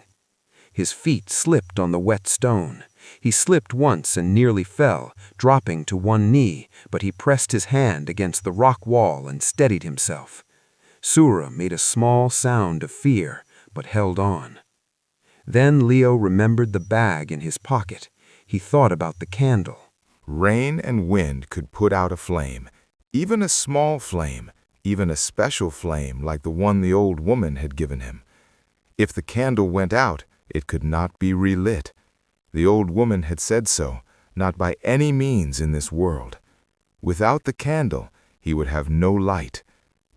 His feet slipped on the wet stone. He slipped once and nearly fell, dropping to one knee, but he pressed his hand against the rock wall and steadied himself. Sura made a small sound of fear, but held on. Then Leo remembered the bag in his pocket. He thought about the candle. Rain and wind could put out a flame, even a small flame, even a special flame like the one the old woman had given him. If the candle went out, it could not be relit. The old woman had said so, not by any means in this world. Without the candle, he would have no light.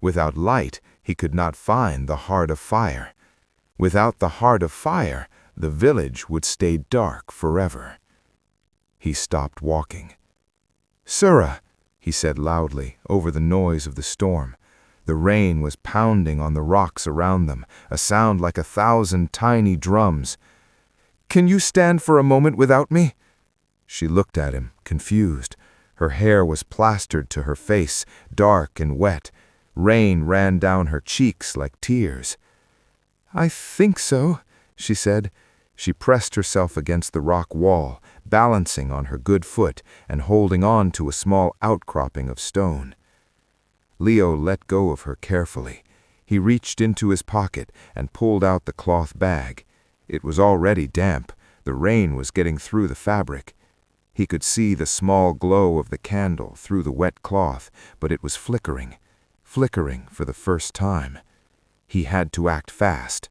Without light, he could not find the heart of fire. Without the heart of fire, the village would stay dark forever. He stopped walking. "Sura," he said loudly over the noise of the storm. The rain was pounding on the rocks around them, a sound like 1,000 tiny drums. "Can you stand for a moment without me?" She looked at him, confused. Her hair was plastered to her face, dark and wet. Rain ran down her cheeks like tears. "I think so," she said. She pressed herself against the rock wall, balancing on her good foot and holding on to a small outcropping of stone. Leo let go of her carefully. He reached into his pocket and pulled out the cloth bag. It was already damp. The rain was getting through the fabric. He could see the small glow of the candle through the wet cloth, but it was flickering for the first time. He had to act fast.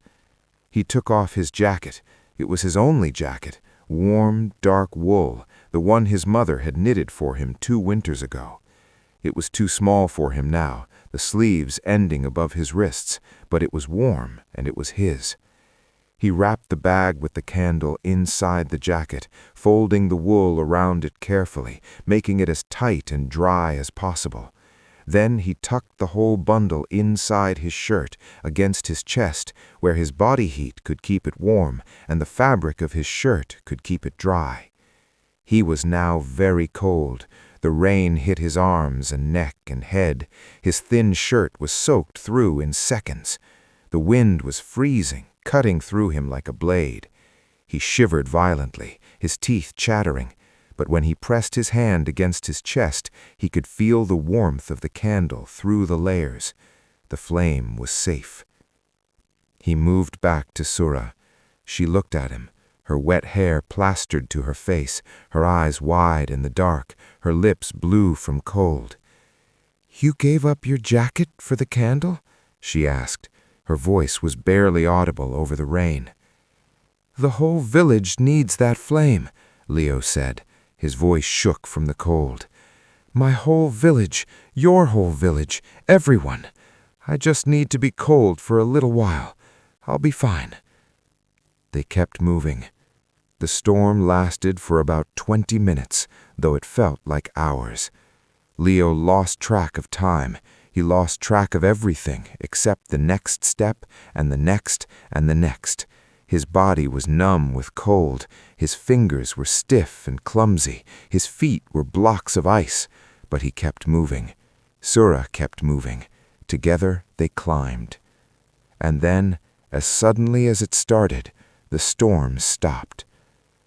He took off his jacket. It was his only jacket, warm, dark wool, the one his mother had knitted for him 2 winters ago. It was too small for him now, the sleeves ending above his wrists, but it was warm and it was his. He wrapped the bag with the candle inside the jacket, folding the wool around it carefully, making it as tight and dry as possible. Then he tucked the whole bundle inside his shirt, against his chest, where his body heat could keep it warm and the fabric of his shirt could keep it dry. He was now very cold. The rain hit his arms and neck and head. His thin shirt was soaked through in seconds. The wind was freezing, cutting through him like a blade. He shivered violently, his teeth chattering, but when he pressed his hand against his chest, he could feel the warmth of the candle through the layers. The flame was safe. He moved back to Sura. She looked at him, her wet hair plastered to her face, her eyes wide in the dark, her lips blue from cold. "You gave up your jacket for the candle?" she asked. Her voice was barely audible over the rain. "The whole village needs that flame," Leo said. His voice shook from the cold. "My whole village, your whole village, everyone. I just need to be cold for a little while. I'll be fine." They kept moving. The storm lasted for about 20 minutes, though it felt like hours. Leo lost track of time. He lost track of everything except the next step and the next and the next. His body was numb with cold. His fingers were stiff and clumsy. His feet were blocks of ice. But he kept moving. Sura kept moving. Together they climbed. And then, as suddenly as it started, the storm stopped.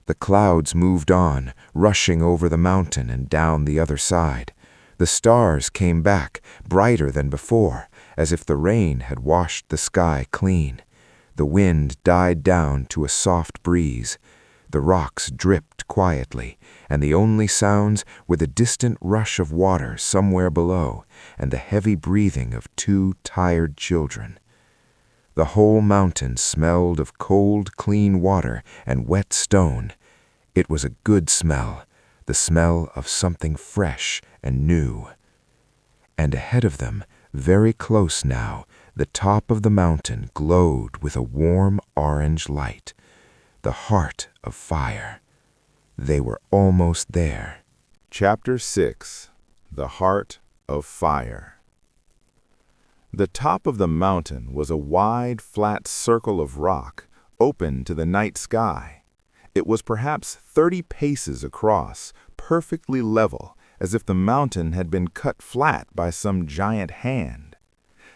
The clouds moved on, rushing over the mountain and down the other side. The stars came back, brighter than before, as if the rain had washed the sky clean. The wind died down to a soft breeze. The rocks dripped quietly, and the only sounds were the distant rush of water somewhere below and the heavy breathing of 2 tired children. The whole mountain smelled of cold, clean water and wet stone. It was a good smell, the smell of something fresh and new. And ahead of them, very close now, the top of the mountain glowed with a warm orange light, the heart of fire. They were almost there. Chapter 6. The Heart of Fire. The top of the mountain was a wide, flat circle of rock, open to the night sky. It was perhaps 30 paces across, perfectly level, as if the mountain had been cut flat by some giant hand.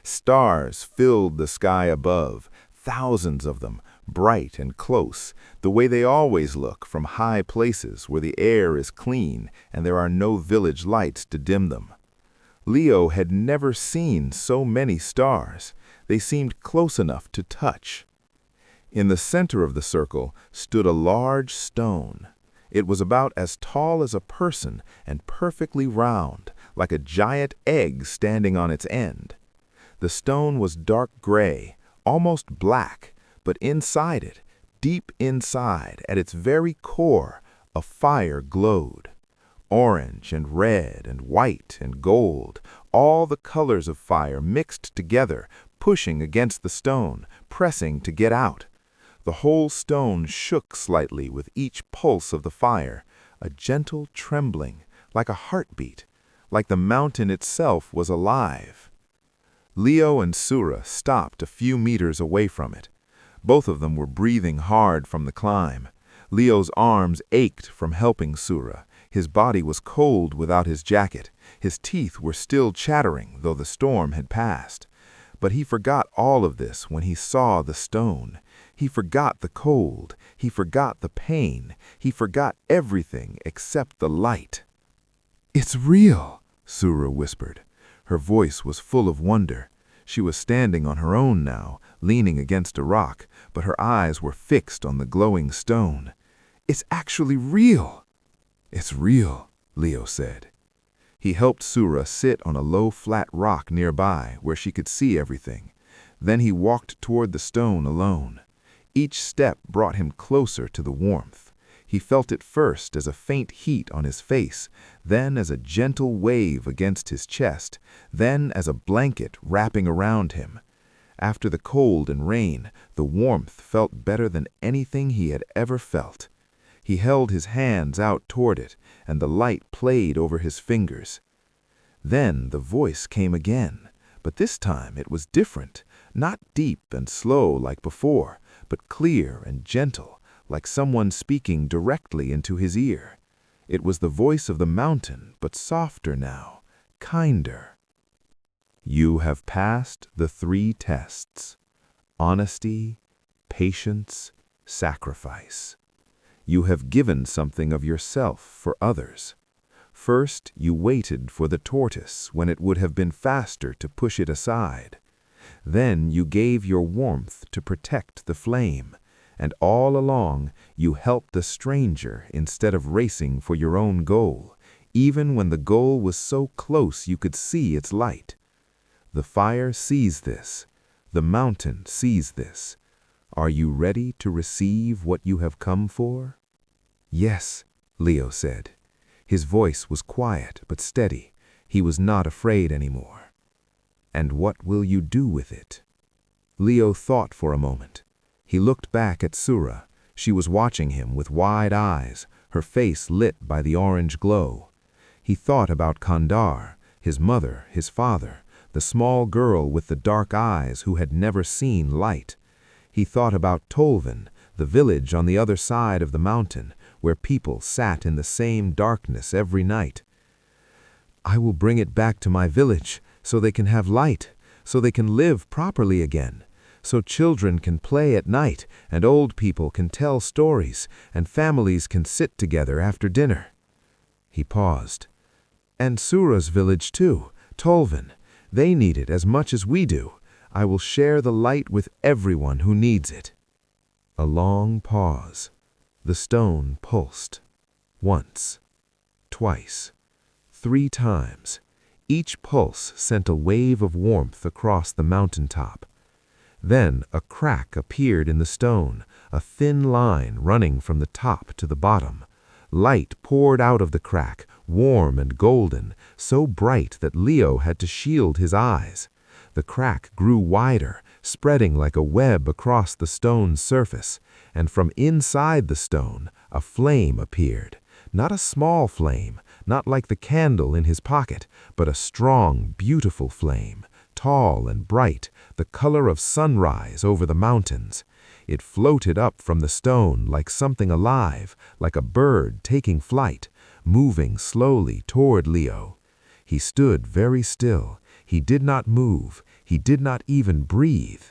Stars filled the sky above, thousands of them, bright and close, the way they always look from high places where the air is clean and there are no village lights to dim them. Leo had never seen so many stars. They seemed close enough to touch. In the center of the circle stood a large stone. It was about as tall as a person and perfectly round, like a giant egg standing on its end. The stone was dark gray, almost black, but inside it, deep inside, at its very core, a fire glowed. Orange and red and white and gold, all the colors of fire mixed together, pushing against the stone, pressing to get out. The whole stone shook slightly with each pulse of the fire, a gentle trembling, like a heartbeat, like the mountain itself was alive. Leo and Sura stopped a few meters away from it. Both of them were breathing hard from the climb. Leo's arms ached from helping Sura. His body was cold without his jacket. His teeth were still chattering, though the storm had passed. But he forgot all of this when he saw the stone. He forgot the cold. He forgot the pain. He forgot everything except the light. "It's real," Sura whispered. Her voice was full of wonder. She was standing on her own now, leaning against a rock, but her eyes were fixed on the glowing stone. "It's actually real." "It's real," Leo said. He helped Sura sit on a low flat rock nearby where she could see everything. Then he walked toward the stone alone. Each step brought him closer to the warmth. He felt it first as a faint heat on his face, then as a gentle wave against his chest, then as a blanket wrapping around him. After the cold and rain, the warmth felt better than anything he had ever felt. He held his hands out toward it, and the light played over his fingers. Then the voice came again, but this time it was different, not deep and slow like before, but clear and gentle, like someone speaking directly into his ear. It was the voice of the mountain, but softer now, kinder. "You have passed the 3 tests: honesty, patience, sacrifice. You have given something of yourself for others. First, you waited for the tortoise when it would have been faster to push it aside. Then you gave your warmth to protect the flame, and all along you helped the stranger instead of racing for your own goal, even when the goal was so close you could see its light. The fire sees this. The mountain sees this. Are you ready to receive what you have come for? Yes, Leo said. His voice was quiet but steady. He was not afraid anymore. And what will you do with it? Leo thought for a moment. He looked back at Sura. She was watching him with wide eyes, her face lit by the orange glow. He thought about Kandar, his mother, his father, the small girl with the dark eyes who had never seen light. He thought about Tolvin, the village on the other side of the mountain, where people sat in the same darkness every night. I will bring it back to my village so they can have light, so they can live properly again, so children can play at night and old people can tell stories and families can sit together after dinner. He paused. And Sura's village too, Tolvin. They need it as much as we do. I will share the light with everyone who needs it. A long pause. The stone pulsed. Once. Twice. 3 times. Each pulse sent a wave of warmth across the mountaintop. Then a crack appeared in the stone, a thin line running from the top to the bottom. Light poured out of the crack, warm and golden, so bright that Leo had to shield his eyes. The crack grew wider, spreading like a web across the stone's surface, and from inside the stone a flame appeared. Not a small flame, not like the candle in his pocket, but a strong, beautiful flame, tall and bright, the color of sunrise over the mountains. It floated up from the stone like something alive, like a bird taking flight, moving slowly toward Leo. He stood very still. He did not move. He did not even breathe.